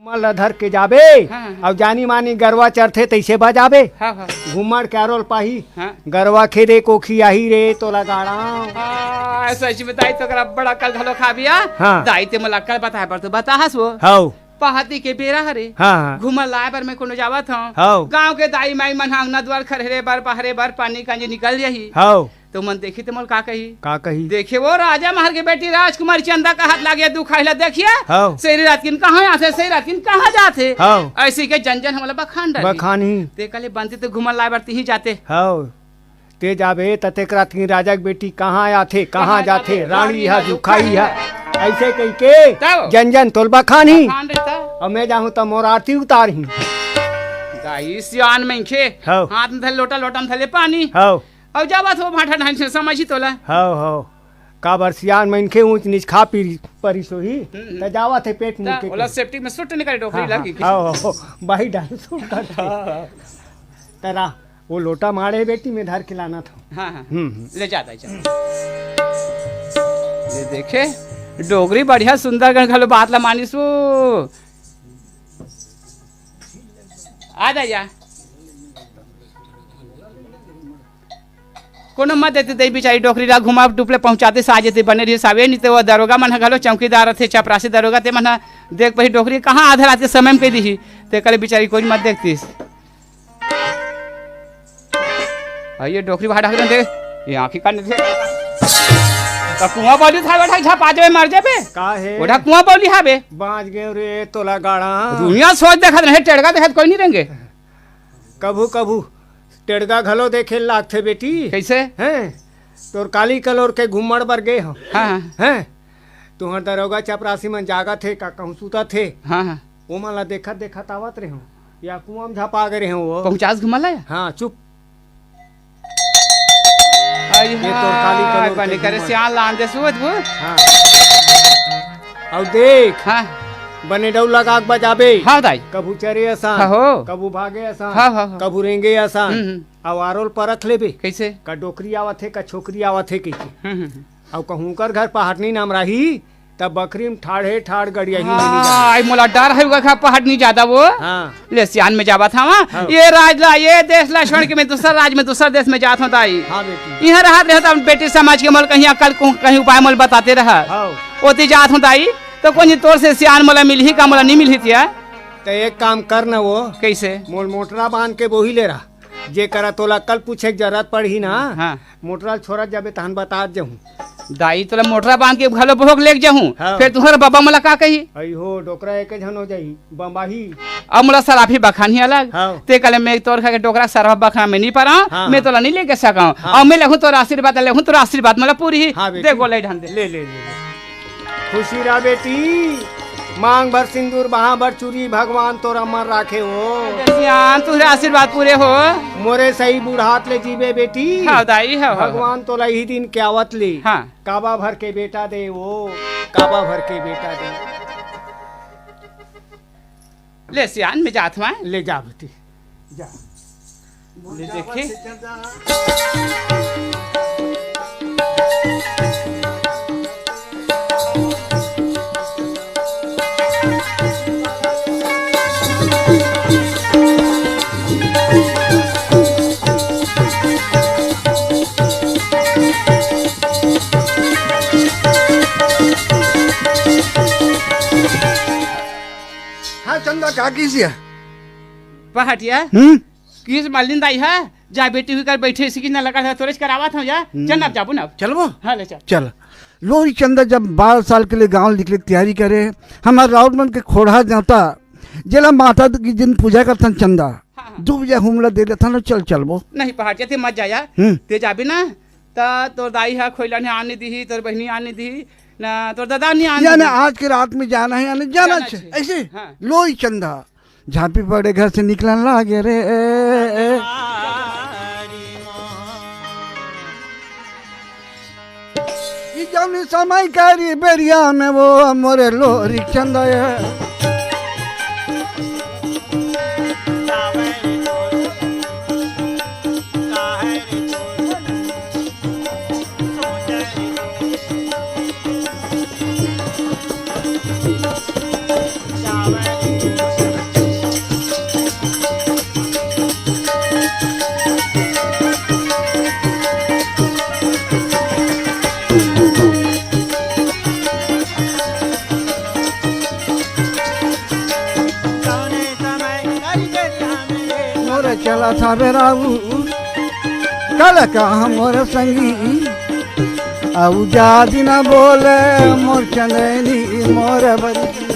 घुमल धर के जाबे और जानी मानी गरवा चरथे तैसे बजाबे घुमड़ कैरोल पाही गरवा खेदे को खियाही रे तो लगाड़ा सच बताई तो बड़ा कल घलो खा बिया दाई ते मला कल बताए पर तो बताहस वो हाउ पहाती के बेरा हरे घुमल लाए पर मैं कोनो जावत हूं गांव के दाई माई मन अंगना द्वार खरहरे बर पहरे बर पानी कांजे निकल रही तो मन देखी तो मोल का कही देखे वो राजा महर के बेटी राजकुमारी चंदा का हाथ लागे दुखाइला देखिए सही रात किन कहां आथे सही रात किन कहां जाते ऐसे के जन हमला बखानी ते कले बनते तो घुमल लाए बर ही जाते ते जाबे तते रात राजा की बेटी कहां आथे कहां जाथे रानी है दुखाई है ऐसे कह के जन तोल बखानी और मैं जाऊं तो मोर आरती उतारही दाई सियान में खे हाथ में थले लोटा लोटा में थले पानी और जावत हो भाटा ढांच समझी तोला हो का बरसियान में इनके ऊंच नीच खा पी परिसो ही त जावत है पेट मुंह के ओला सेफ्टी में सुट निकल डोकरी लगी हो बाही डाल सुट कर तेरा वो लोटा मारे बेटी में धर के लाना था हां ले जाता है ये देखे डोगरी बढ़िया सुंदर गण घलो बात ला मानिसु आ जा या कोनो मत देते दे बिचारी डोकरी ला घुमा टुपले पहुंचाते साजेते बने रही सावे नहीं तो वो दरोगा मन घलो चौकीदार थे चपरासी दरोगा ते मन देख पही डोकरी कहां आधा रात के समय में कह दी ते करे बिचारी कोई मत देखतीस ये डोकरी भाड़ा दे ये आंखी कान दे तो कुआं बोली था बैठा झपा जावे मर जाबे का है ओढ़ा कुआं बोली हाबे बाज गए रे तोला गाड़ा दुनिया सोच देखत रहे टेड़गा देखत कोई नहीं रहेंगे कभू कभू टेड़गा घलो देखे लागथे बेटी कैसे हैं तोर काली कलोर के घुमड़ बर गए हो हैं तुहर दरोगा चपरासी मन जागा थे का कहूं सुता थे वो मला देखत देखत आवत रहे हो या कुआं में झपा गए हो वो पहुंचास घुमला हां चुप ये तो काली कलोर पानी करे सियान लान दे सुवत वो और देख बने डौ लगा के बजाबे दाई कबू चरे आसान कबू भागे आसान कबू रेंगे आसान और आरोल परख लेबे कैसे का डोकरी आवत है का छोकरी आवत है कैसे और कहूं कर घर पहाड़नी नाम रही तब बकरी में ठाड़े ठाड़ गड़िया ही आई मोला डर है उगा पहाड़ नहीं ज्यादा वो ले सियान में जावा था ये राज ला ये देश ला छोड़ के मैं दूसरा राज में दूसरा देश में जाता हूं दाई यहां रहता बेटी समाज के मोल कहीं अकल कहीं उपाय मोल बताते रहा ओती जात हूं दाई तो कोई तोर से सियान मोला मिलही का मोला नहीं मिलही थिया तो एक काम कर न वो कैसे मोल मोटरा बांध के बोही ले रहा जे करा तोला कल पूछे की जरूरत पड़ी ना मोटरा छोड़ा जाबे तहन बता जाऊं दाई तोला मोटरा बांध के घलो भोग लेके जाऊं फिर तुहरा बाबा मोला का कही आई हो डोकरा एक जन हो जाई बम्बाही अब मोला सराफी बखानी अलग ते कले मैं तोर खा के डोकरा सरफ बखना में नहीं पारा मैं तोला नहीं लेके सका और मैं लेहूं तोर आशीर्वाद लेहूं तोर आशीर्वाद मोला पूरी ही दे गोले ढन दे ले खुशी रा बेटी मांग भर सिंदूर वहाँ भर चूरी भगवान तोरा मर राखे हो तुझे आशीर्वाद पूरे हो मोरे सही बुढ़ात ले जीवे बेटी दाई भगवान तोला ही दिन क्यावत ले काबा भर के बेटा दे वो काबा भर के बेटा दे ले सियान में जात मैं ले जा बेटी जा ले देखे चंदा क्या कीजिए पहाटिया किस मालिन दाई है जा बेटी हुई कर बैठे इसी की न लगा था तोरेज करावा था जा चल अब जाबू ना चलबो हां ले चल लोरी चंदा जब 12 साल के लिए गांव निकले तैयारी करे हमार राउतमन के खोड़ा जाता जेला माता की जिन पूजा करथन चंदा दू बजे हमला दे देथन चलबो नहीं पहाटिया ते मत जाया ते जाबी ना ता तोर दाई है खोइला ने आने दी तोर बहनी आने दी ना तो दादा नहीं आने यानी आज की रात में जाना है यानी जाना ऐसे लोई चंदा झांपी पड़े घर से निकलने लगे रे जौनी समय करी बेरिया में वो मोरे लोरी चंदा है मोर चला था बेराऊ कल का मोर संगी अब जा दिन बोले मोर चंदनी मोर बरी